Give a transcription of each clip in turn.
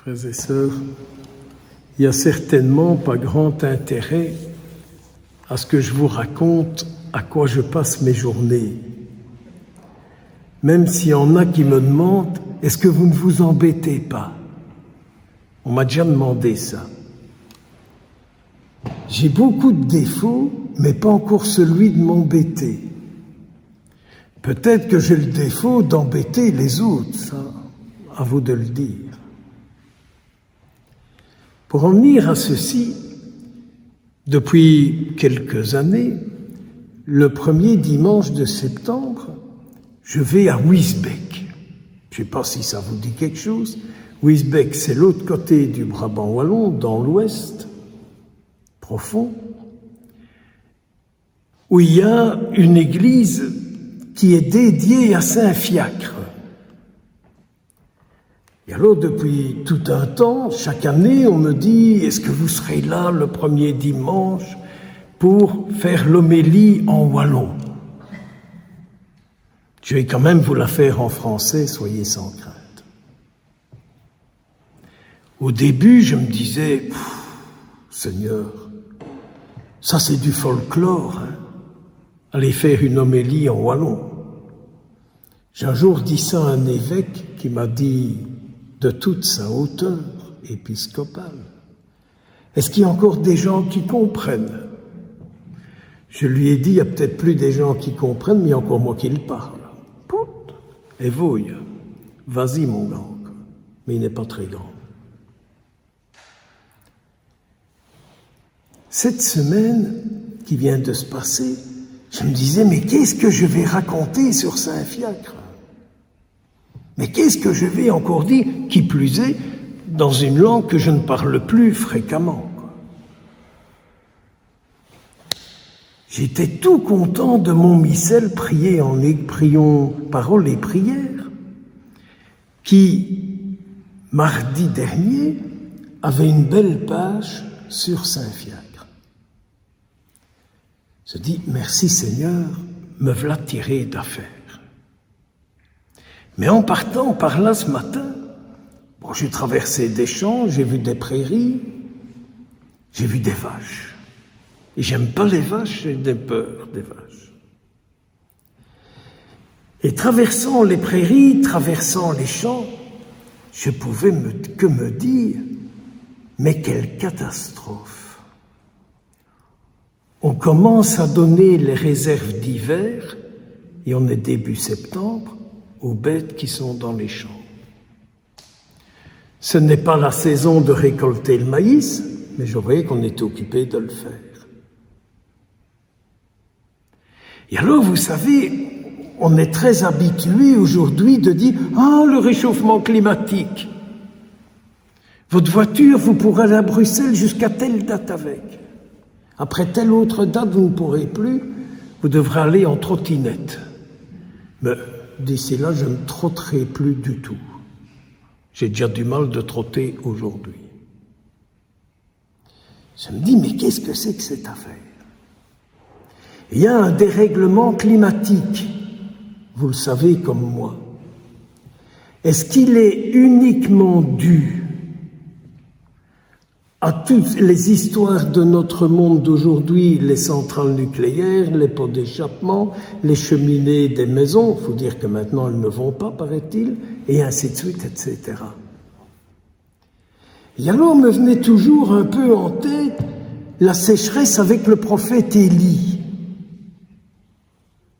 Frères et sœurs, il n'y a certainement pas grand intérêt à ce que je vous raconte à quoi je passe mes journées. Même s'il y en a qui me demandent, est-ce que vous ne vous embêtez pas? On m'a déjà demandé ça. J'ai beaucoup de défauts, mais pas encore celui de m'embêter. Peut-être que j'ai le défaut d'embêter les autres, ça, à vous de le dire. Pour en venir à ceci, depuis quelques années, le premier dimanche de septembre, je vais à Wisbecq. Je ne sais pas si ça vous dit quelque chose. Wisbecq, c'est l'autre côté du Brabant wallon, dans l'ouest, profond, où il y a une église qui est dédiée à Saint-Fiacre. Et alors, depuis tout un temps, chaque année, on me dit « Est-ce que vous serez là le premier dimanche pour faire l'homélie en wallon ?» Je vais quand même vous la faire en français, soyez sans crainte. Au début, je me disais « Seigneur, ça c'est du folklore, hein, aller faire une homélie en wallon. » J'ai un jour dit ça à un évêque qui m'a dit de toute sa hauteur épiscopale, « Est-ce qu'il y a encore des gens qui comprennent ?» Je lui ai dit, il y a peut-être plus des gens qui comprennent, mais il y a encore moi qui le parle. Pout, et vouille, vas-y mon grand, mais il n'est pas très grand. Cette semaine qui vient de se passer, je me disais, mais qu'est-ce que je vais raconter sur Saint-Fiacre? Mais qu'est-ce que je vais encore dire, qui plus est, dans une langue que je ne parle plus fréquemment, quoi. J'étais tout content de mon missel prions paroles et prières, qui, mardi dernier, avait une belle page sur Saint-Fiacre. Je dis, merci Seigneur, me voilà tiré d'affaire. Mais en partant par là ce matin, bon, j'ai traversé des champs, j'ai vu des prairies, j'ai vu des vaches. Et j'aime pas les vaches, j'ai des peurs des vaches. Et traversant les prairies, traversant les champs, je pouvais que me dire, mais quelle catastrophe! On commence à donner les réserves d'hiver, et on est début septembre, aux bêtes qui sont dans les champs. Ce n'est pas la saison de récolter le maïs, mais je voyais qu'on était occupé de le faire. Et alors, vous savez, on est très habitué aujourd'hui de dire « Ah, le réchauffement climatique ! Votre voiture, vous pourrez aller à Bruxelles jusqu'à telle date avec. Après telle autre date, vous ne pourrez plus, vous devrez aller en trottinette. Mais d'ici là, je ne trotterai plus du tout. J'ai déjà du mal de trotter aujourd'hui. » Je me dis, mais qu'est-ce que c'est que cette affaire? Il y a un dérèglement climatique, vous le savez comme moi. Est-ce qu'il est uniquement dû à toutes les histoires de notre monde d'aujourd'hui, les centrales nucléaires, les pots d'échappement, les cheminées des maisons, il faut dire que maintenant elles ne vont pas, paraît-il, et ainsi de suite, etc. Et alors me venait toujours un peu en tête la sécheresse avec le prophète Élie.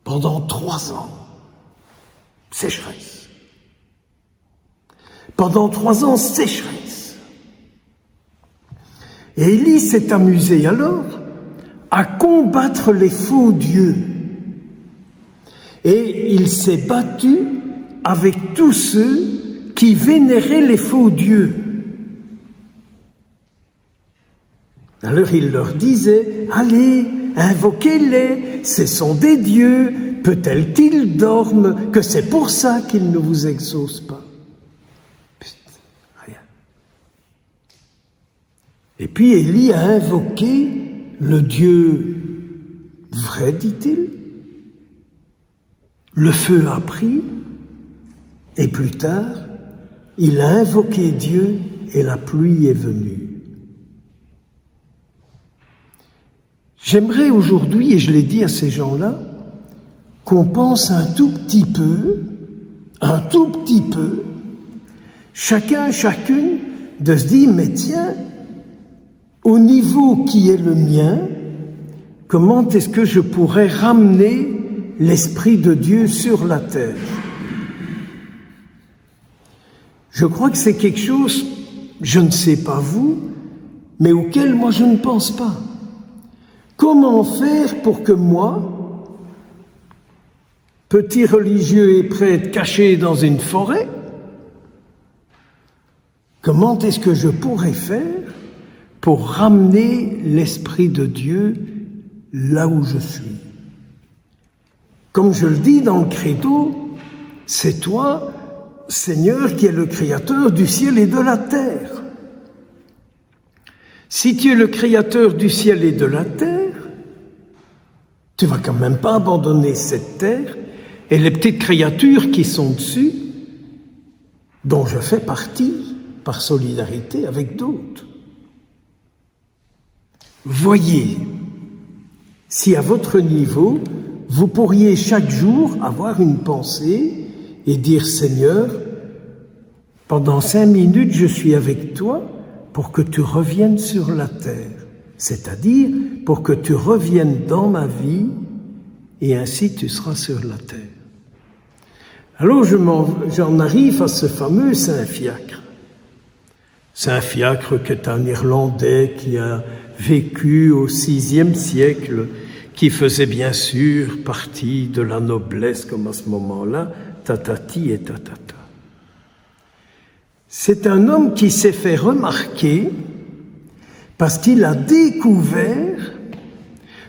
Pendant 3 ans, sécheresse. Pendant 3 ans, sécheresse. Et Élie s'est amusé alors à combattre les faux dieux. Et il s'est battu avec tous ceux qui vénéraient les faux dieux. Alors il leur disait, allez, invoquez-les, ce sont des dieux, peut-être qu'ils dorment, que c'est pour ça qu'ils ne vous exaucent pas. Rien. Et puis Élie a invoqué le Dieu vrai, dit-il. Le feu a pris, et plus tard, il a invoqué Dieu et la pluie est venue. J'aimerais aujourd'hui, et je l'ai dit à ces gens-là, qu'on pense un tout petit peu, chacun, chacune, de se dire, mais tiens, au niveau qui est le mien, comment est-ce que je pourrais ramener l'Esprit de Dieu sur la terre? Je crois que c'est quelque chose, je ne sais pas vous, mais auquel moi je ne pense pas. Comment faire pour que moi, petit religieux et prêtre caché dans une forêt, comment est-ce que je pourrais faire pour ramener l'Esprit de Dieu là où je suis? Comme je le dis dans le credo, c'est toi, Seigneur, qui es le créateur du ciel et de la terre. Si tu es le créateur du ciel et de la terre, tu vas quand même pas abandonner cette terre et les petites créatures qui sont dessus, dont je fais partie par solidarité avec d'autres. Voyez, si à votre niveau, vous pourriez chaque jour avoir une pensée et dire « Seigneur, pendant 5 minutes, je suis avec toi pour que tu reviennes sur la terre, c'est-à-dire pour que tu reviennes dans ma vie et ainsi tu seras sur la terre. » Alors j'en arrive à ce fameux Saint-Fiacre. Saint-Fiacre qui est un Irlandais qui a vécu au VIe siècle, qui faisait bien sûr partie de la noblesse comme à ce moment-là, tatati et tatata. C'est un homme qui s'est fait remarquer parce qu'il a découvert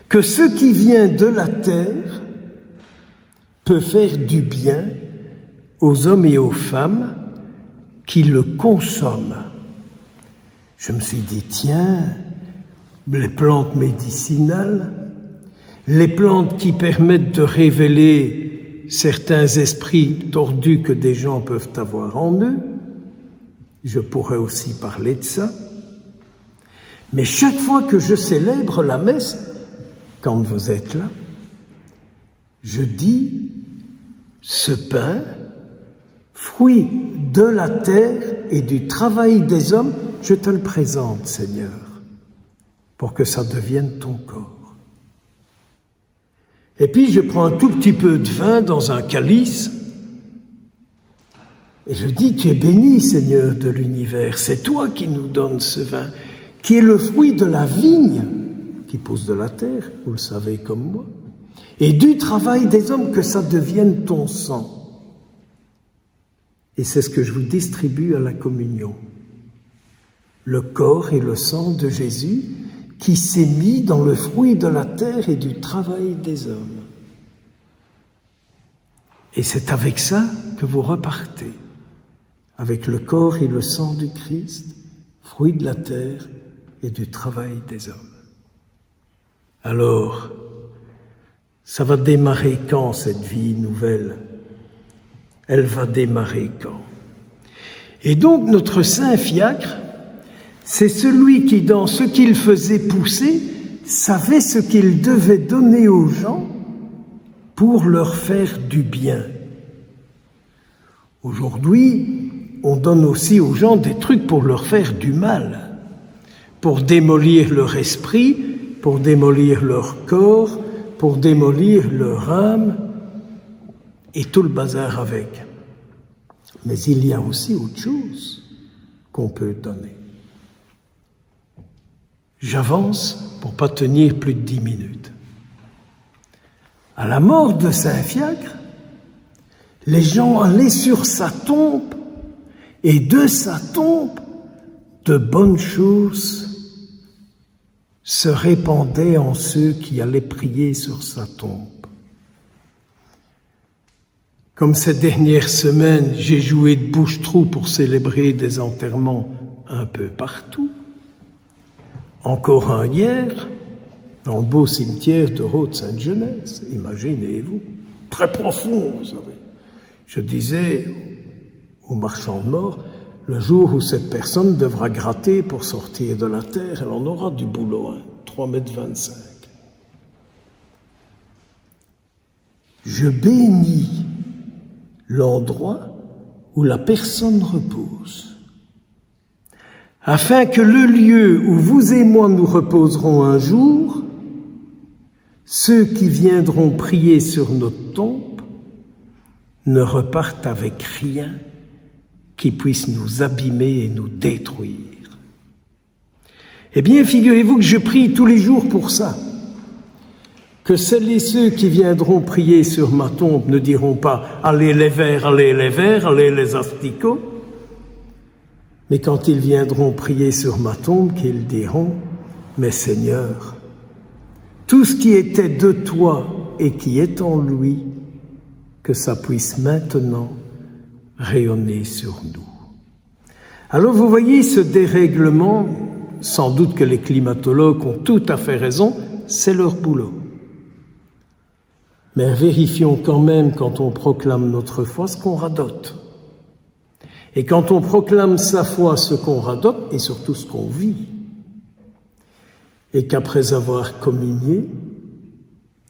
que ce qui vient de la terre peut faire du bien aux hommes et aux femmes qui le consomment. Je me suis dit, tiens, les plantes médicinales, les plantes qui permettent de révéler certains esprits tordus que des gens peuvent avoir en eux, je pourrais aussi parler de ça. Mais chaque fois que je célèbre la messe, quand vous êtes là, je dis, ce pain, fruit de la terre et du travail des hommes, je te le présente, Seigneur, pour que ça devienne ton corps. Et puis je prends un tout petit peu de vin dans un calice et je dis, tu es béni, Seigneur de l'univers, c'est toi qui nous donnes ce vin, qui est le fruit de la vigne qui pousse de la terre, vous le savez comme moi, et du travail des hommes, que ça devienne ton sang. Et c'est ce que je vous distribue à la communion. Le corps et le sang de Jésus qui s'est mis dans le fruit de la terre et du travail des hommes. Et c'est avec ça que vous repartez, avec le corps et le sang du Christ, fruit de la terre et du travail des hommes. Alors, ça va démarrer quand cette vie nouvelle? Elle va démarrer quand? Et donc notre Saint-Fiacre, c'est celui qui, dans ce qu'il faisait pousser, savait ce qu'il devait donner aux gens pour leur faire du bien. Aujourd'hui, on donne aussi aux gens des trucs pour leur faire du mal, pour démolir leur esprit, pour démolir leur corps, pour démolir leur âme, et tout le bazar avec. Mais il y a aussi autre chose qu'on peut donner. J'avance pour pas tenir plus de 10 minutes. À la mort de Saint-Fiacre, les gens allaient sur sa tombe, et de sa tombe, de bonnes choses se répandaient en ceux qui allaient prier sur sa tombe. Comme ces dernières semaines, j'ai joué de bouche-trou pour célébrer des enterrements un peu partout. Encore un hier, dans le beau cimetière de Haute-Sainte-Genèse, imaginez-vous, très profond, vous savez. Je disais aux marchands de mort, le jour où cette personne devra gratter pour sortir de la terre, elle en aura du boulot, 3,25 m. Je bénis l'endroit où la personne repose, afin que le lieu où vous et moi nous reposerons un jour, ceux qui viendront prier sur notre tombe ne repartent avec rien qui puisse nous abîmer et nous détruire. Eh bien, figurez-vous que je prie tous les jours pour ça, que celles et ceux qui viendront prier sur ma tombe ne diront pas « Allez les verts, allez les verts, allez les asticots », mais quand ils viendront prier sur ma tombe, qu'ils diront « Mais Seigneur, tout ce qui était de toi et qui est en lui, que ça puisse maintenant rayonner sur nous. » Alors vous voyez ce dérèglement, sans doute que les climatologues ont tout à fait raison, c'est leur boulot. Mais vérifions quand même, quand on proclame notre foi, ce qu'on radote. Et quand on proclame sa foi, ce qu'on radote, et surtout ce qu'on vit. Et qu'après avoir communié,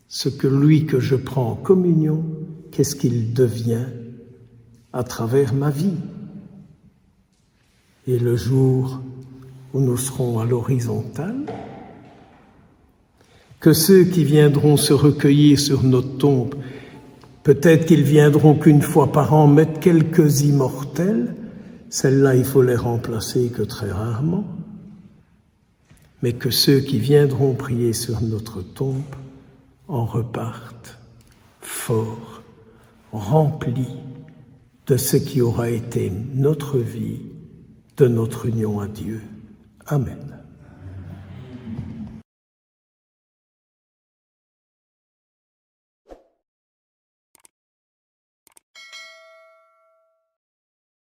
ce que lui que je prends en communion, qu'est-ce qu'il devient à travers ma vie. Et le jour où nous serons à l'horizontale, que ceux qui viendront se recueillir sur notre tombe, peut-être qu'ils viendront qu'une fois par an mettre quelques immortels, celles-là il faut les remplacer que très rarement, mais que ceux qui viendront prier sur notre tombe en repartent forts, remplis de ce qui aura été notre vie, de notre union à Dieu. Amen.